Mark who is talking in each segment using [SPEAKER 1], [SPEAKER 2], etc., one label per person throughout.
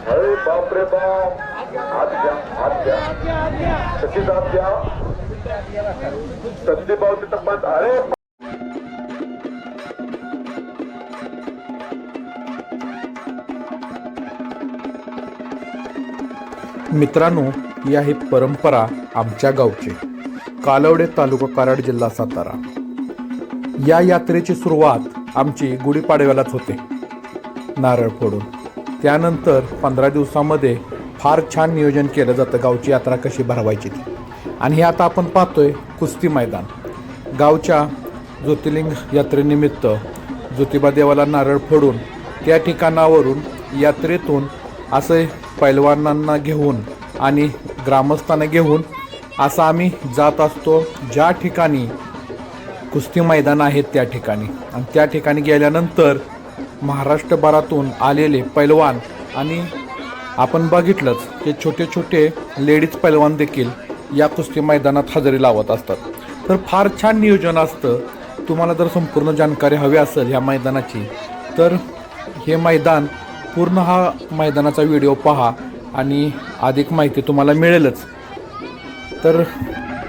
[SPEAKER 1] अरे बाप रे बाप, हात घ्या सचिन हात घ्या संदीप भाऊ तिथं पण. अरे
[SPEAKER 2] मित्रांनो, ही आहे परंपरा आमच्या गावची, कालवडे तालुका कराड जिल्हा सातारा. या यात्रेची सुरुवात आमची गुढीपाडव्यालाच होते नारळ फोडून. त्यानंतर 15 दिवसामध्ये फार छान नियोजन केलं जातं गावची यात्रा कशी भरवायची ती. आणि हे आता आपण पाहतोय कुस्ती मैदान. गावच्या ज्योतिर्लिंग यात्रेनिमित्त ज्योतिबा देवाला नारळ फोडून त्या ठिकाणावरून यात्रेतून असे पैलवानांना घेऊन आणि ग्रामस्थांना घेऊन असं आम्ही जात असतो ज्या ठिकाणी कुस्ती मैदान आहेत त्या ठिकाणी. आणि त्या ठिकाणी गेल्यानंतर महाराष्ट्रभरातून आलेले पैलवान आणि आपण बघितलंच ते छोटे छोटे लेडीज पैलवान देखील या कुस्ती मैदानात हजेरी लावत असतात. तर फार छान नियोजन असतं. तुम्हाला जर संपूर्ण जानकारी हवी असेल ह्या मैदानाची तर हे मैदान पूर्ण हा मैदानाचा व्हिडिओ पहा आणि अधिक माहिती तुम्हाला मिळेलच. तर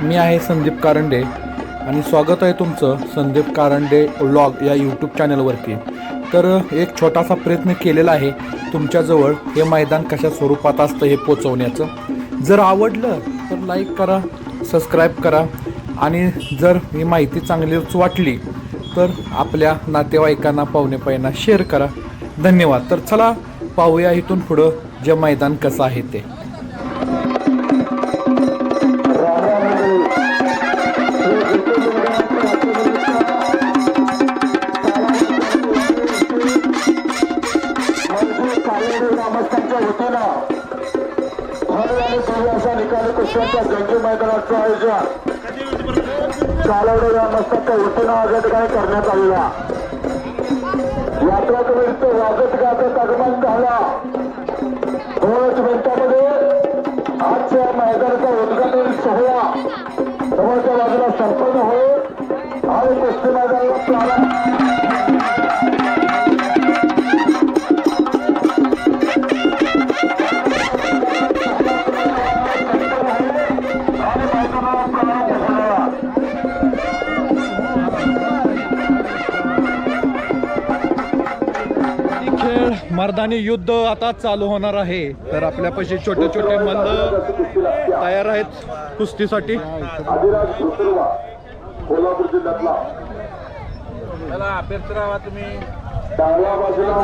[SPEAKER 2] मी आहे संदीप कारंडे आणि स्वागत आहे तुमचं संदीप कारंडे व्लॉग या यूट्यूब चॅनलवरती. तर एक छोटासा प्रयत्न केलेला आहे तुमच्याजवळ हे मैदान कशा स्वरूपात असतं हे पोचवण्याचं. जर आवडलं तर लाईक करा, सबस्क्राईब करा आणि जर ही माहिती चांगलीच वाटली तर आपल्या नातेवाईकांना पाहुणेपायांना शेअर करा. धन्यवाद. तर चला पाहूया इथून पुढं जे मैदान कसं आहे ते.
[SPEAKER 1] जंगी मैदानाचं आयोजन कालवडे ग्रामस्थांच्या वतीनं आज या ठिकाणी करण्यात आलेला. यात्रा कमिटीचं वाजत गाजत आगमन झाला. 2 मिनिटांमध्ये आजच्या मैदानाचा उद्घाटन सोहळा समोरच्या बाजूला संपन्न होईल आणि कुस्ती मैदानाला प्रारंभ.
[SPEAKER 2] मर्दानी युद्ध आता चालू होणार आहे. तर आपल्यापाशी छोटे छोटे मल्ल तयार आहेत कुस्तीसाठी.
[SPEAKER 1] कोल्हापूर जिल्ह्यातला तुम्ही डाव्या बाजूला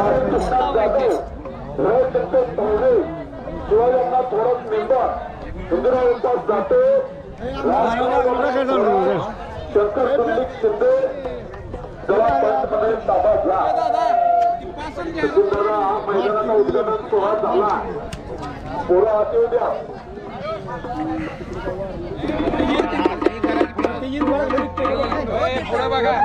[SPEAKER 1] शिवाजींना थोडं निंबा सुंदर जातो. शंकर संदीप शिंदे जरा पंचमध्ये ताबा घ्या. हा मैदानाचा उद्घाटन सोहळा झाला. पुढे हाती उद्या पुढे बघा.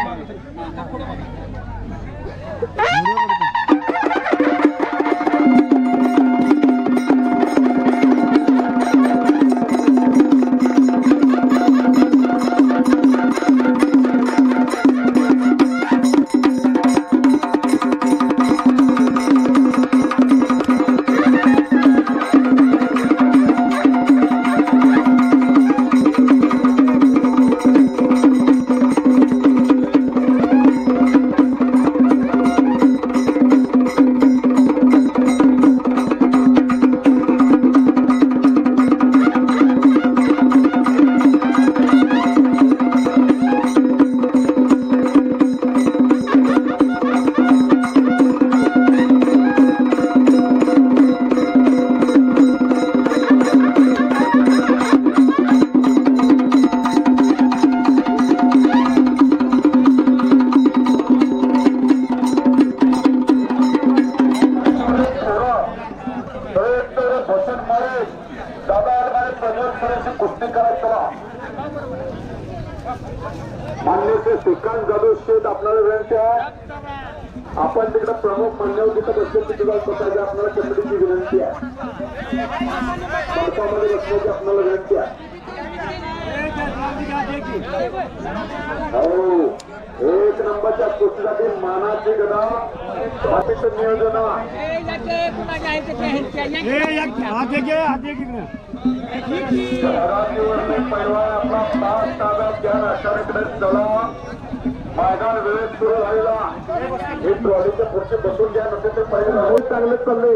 [SPEAKER 1] मान्य श्री श्रीकांत जाधव शेठ आपल्याला विनंती आहे. आपण तिकडे प्रमुख मान्यवर तिथं बसले तिथे जाऊन बसायचं आपल्याला कमिटीची विनंती आहे. मंडपामध्ये बसण्याची आपल्याला विनंती आहे. हो, एक नंबरच्या कुस्तीसाठी मानाची गदा बाकीचं नियोजन पैलवान आपला तास ताब्यात घ्या आषाढ्याकडे चला. मैदान वेळेत सुरू झालेला हे ट्रॉलीच्या पुढचे बसून घ्या नसेल ते पहिले चांगले चालले.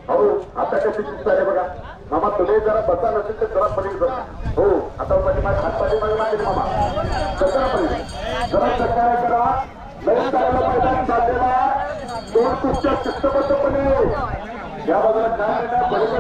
[SPEAKER 1] हो आता कशी शिस्त आहे बघा मामा. तुम्ही जरा बसा नसेल तर जरा पलीकडे बसा. हो आता माझे हातपाठी मागे मागे मामा जरा पलीकडे जरा सकाळ करा. लई चांगलं मैदान चाललेला. दोन कुस्त्या शिस्तबद्धपणे या बाजूला काय नाही बरोबर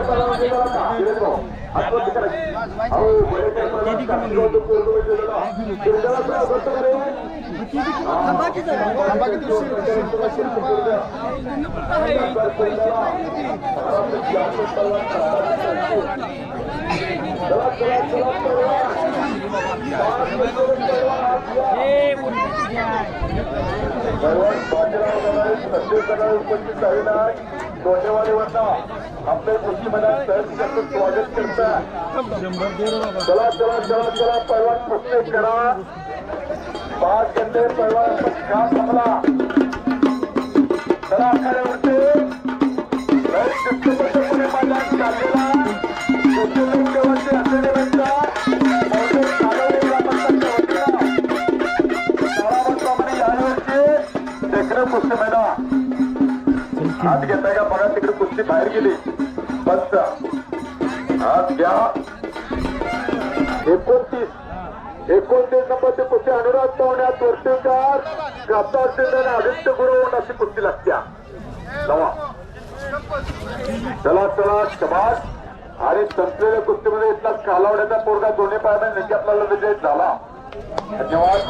[SPEAKER 1] उपस्थित झालेला आहे. गोंडेवाडीवरनं आपले कुस्ती मैदान सहज स्वागत करतात. चला चला चला चला पैलवान कुस्ती करा. 5 घंटे पैलवान का संपला. चला आखाड्यावरती शिस्तबद्धपणे मैदान चाललेला. शेवटचे असलेले कुस्ती मैदान हात घेताय का बघा. तिकडे कुस्ती बाहेर गेली. बस हात घ्या. 29 नंबरची कुस्ती अनुराग पाहुण्या तोरटेकर कापता आदित्य गुरु अशी कुस्ती लागत्या. चला चला शबास. आणि संपलेल्या कुस्तीमध्ये इथला कालावड्याचा पोरगा दोन्ही पायाने नेमके आपल्याला विजय झाला. धन्यवाद.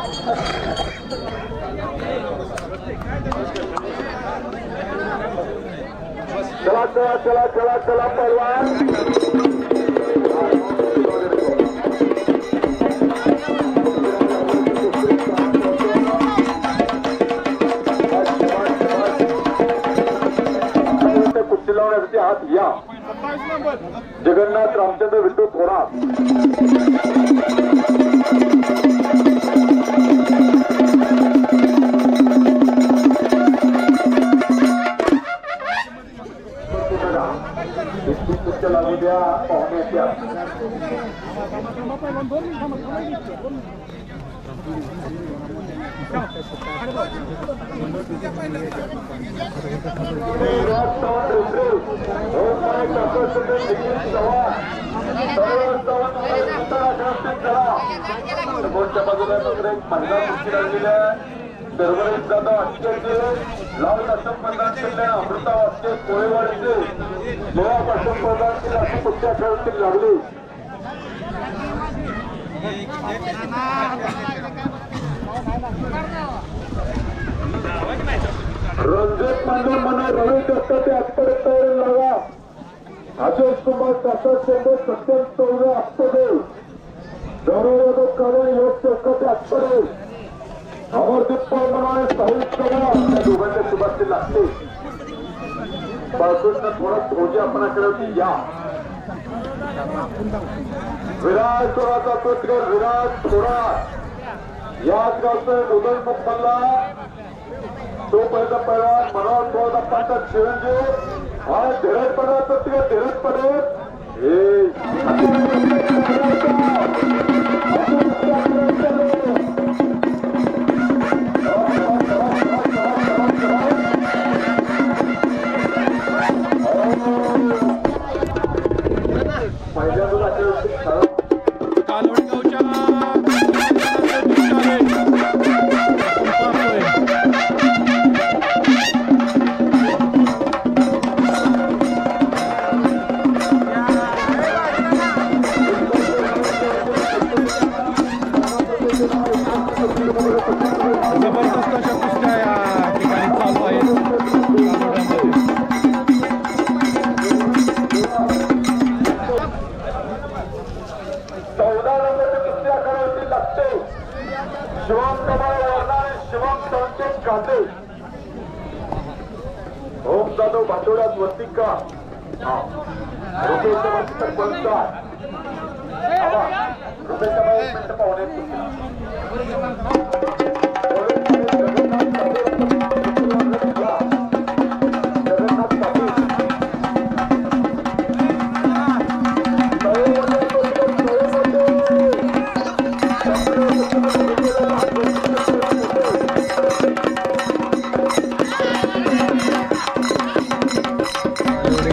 [SPEAKER 1] चला चला चला चला चला पैलवान कुस्ती लावण्यासाठी हात या. जगन्नाथ रामचंद्र विठू थोरात. लागू द्या पाहुण्याच्या. समोरच्या बाजूला दुसरं एक महिला कुस्ती लागलेली आहे. सर्वरित दादा अटकेचे लाल काश्यप मैदान केले. अमृता वासके कोळेवाडीचे निळा काश्यप मैदान केले. अशी कुस्त्या खेळाची लागली. रणजित मांडव म्हणा रवी दत्ता ते आजपर्यंत लागा. अजय कुमार कासा शेंडे सत्यम चौरे आत्मदेव गौरव कारण योग चौका ते आजपर्यंत अमरदीप म्हणा साहित्य त्या दोघांच्या शुभार्थी लागते. पासून थोडा फौजी आपणाकडे या. विराट थोराचा पुत्र विराट थोरात याच गावचं नोबेल मुक्कामला तो पहिला पैलवान मनोहर थोरात चिरंजीव आणि धीरज पडे प्रत्येक धीरज पडे जाधव भाटोड्यात वस्तिका रुपये पुरस्कार रुपये पाहुणे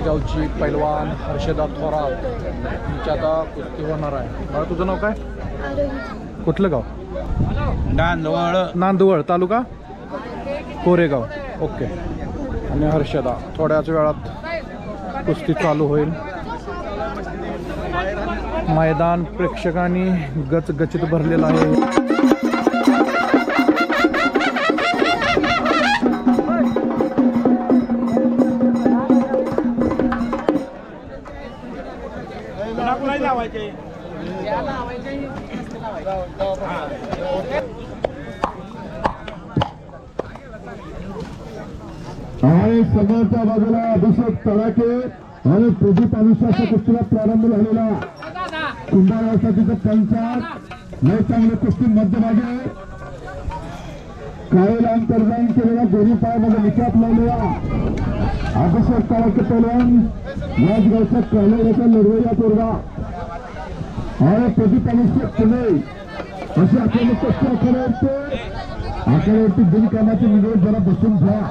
[SPEAKER 2] गावची पैलवान हर्षदा थोरात यांची आता कुस्ती होणार आहे. मला तुझं नाव काय? कुठलं गाव? नांदवळ तालुका कोरेगाव. ओके. आणि हर्षदा थोड्याच वेळात कुस्ती चालू होईल. मैदान प्रेक्षकांनी गचगचित भरलेलं आहे.
[SPEAKER 1] आणि समोरच्या बाजूला अभिषेक तडाके आणि प्रदीप अनुशासन कुस्तीला प्रारंभ झालेला कुंभारवासाचा पंचायत लय चांगली कुस्ती मध्यभागी काही लांब कर्जाईन केलेला दोन्ही पायामध्ये निकाप लावलेला अभिषेक तडाके पैलवान याच गावचा कालेगावचा लढवैया पोरगा आणि प्रदीप अनुशासन पुणे अशी आपल्याला कुस्ती आखाड्यावरती बिनकामाचे निवेदन जरा बसून घ्या.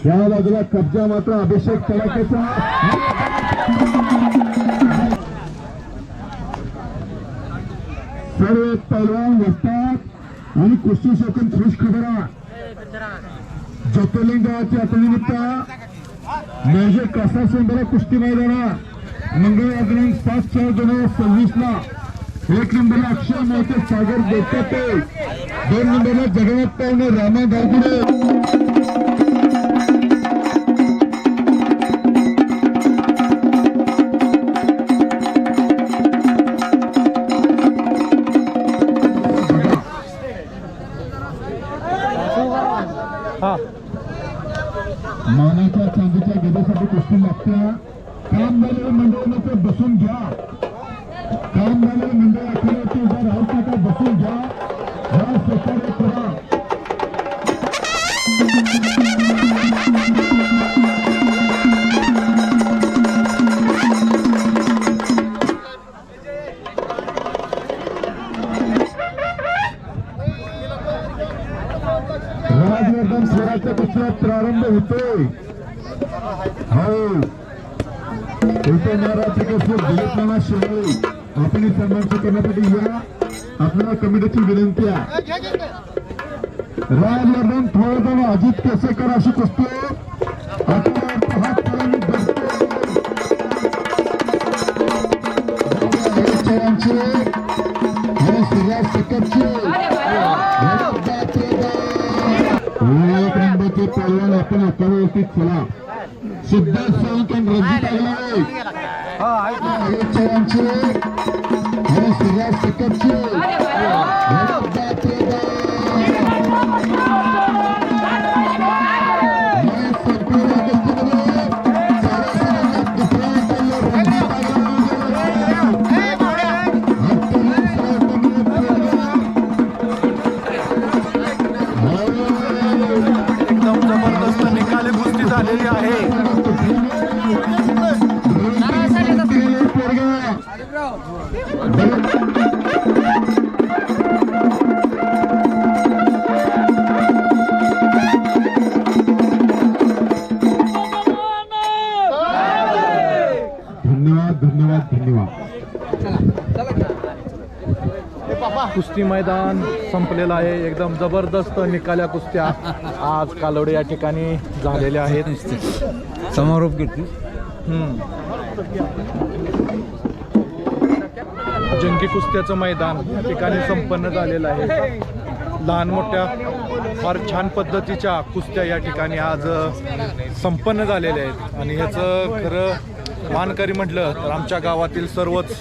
[SPEAKER 1] या बाजूला कब्जा मात्र अभिषेक तडाकेचा सर्व पैलवान वस्तात आणि कुस्ती शोकून खुश खबरा ज्योतिर्लिंग गावाची आपल्यानिमित्त मेजर कासा सोंबरा कुस्ती मैदानात मंगळवार दिनांक 7/4/2026 1 नंबरला अक्षय मोहिते सागर देवते 2 नंबरला जगन्नाथ पाहुणे रामा गावगुडे मानाच्या चांदीच्या गेल्यासाठी कुस्ती लागत्या काम झालेलं मंडळानं ते बसून घ्या. काम झालेलं मंडळ आखल्यावरती उभा राहत नका, बसून घ्या. हा सहकार्य करा. राजवर्धन स्वराज्य कुस्तीला प्रारंभ होतोय. हो इथे महाराष्ट्र केसरी दिलीप नाना शेळी आपली सन्मानित करण्यासाठी या आपल्याला कमिटीची विनंती आहे. राजवर्धन थोडं अजित केसेकर अशी कुस्ती आणि सुरुवात सकटची एक नंबरचे पैलवान आपण आखाड्यावरती चला सिद्धार्थ सावंत आणि रणजित आगलावे आणि सुरुवात सकटची
[SPEAKER 2] कुस्ती मैदान संपलेलं आहे. एकदम जबरदस्त निकाल्या कुस्त्या आज कालवडे या ठिकाणी झालेल्या आहेत.
[SPEAKER 3] समारोप घेतली.
[SPEAKER 2] जंगी कुस्त्याचं मैदान या ठिकाणी संपन्न झालेलं आहे. लहान मोठ्या फार छान पद्धतीच्या कुस्त्या या ठिकाणी आज संपन्न झालेल्या आहेत आणि ह्याचं खरं मानकरी म्हटलं तर आमच्या गावातील सर्वच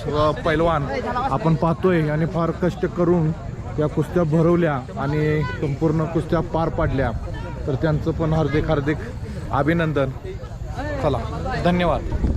[SPEAKER 2] पैलवान आपण पाहतोय आणि फार कष्ट करून या कुस्त्या भरवल्या आणि संपूर्ण कुस्त्या पार पाडल्या. तर त्यांचं पण हार्दिक अभिनंदन. चला, धन्यवाद.